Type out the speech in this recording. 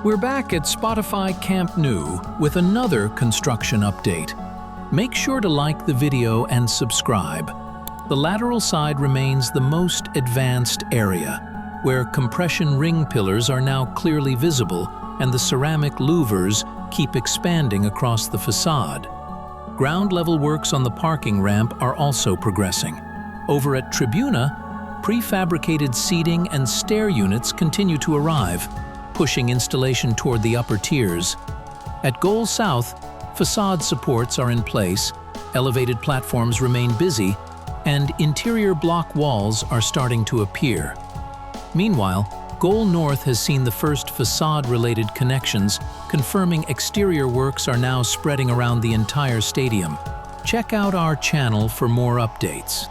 We're back at Spotify Camp Nou with another construction update. Make sure to like the video and subscribe. The lateral side remains the most advanced area, where compression ring pillars are now clearly visible and the ceramic louvers keep expanding across the facade. Ground-level works on the parking ramp are also progressing. Over at Tribuna, prefabricated seating and stair units continue to arrive, pushing installation toward the upper tiers. At Goal South, facade supports are in place, elevated platforms remain busy, and interior block walls are starting to appear. Meanwhile, Goal North has seen the first facade-related connections, confirming exterior works are now spreading around the entire stadium. Check out our channel for more updates.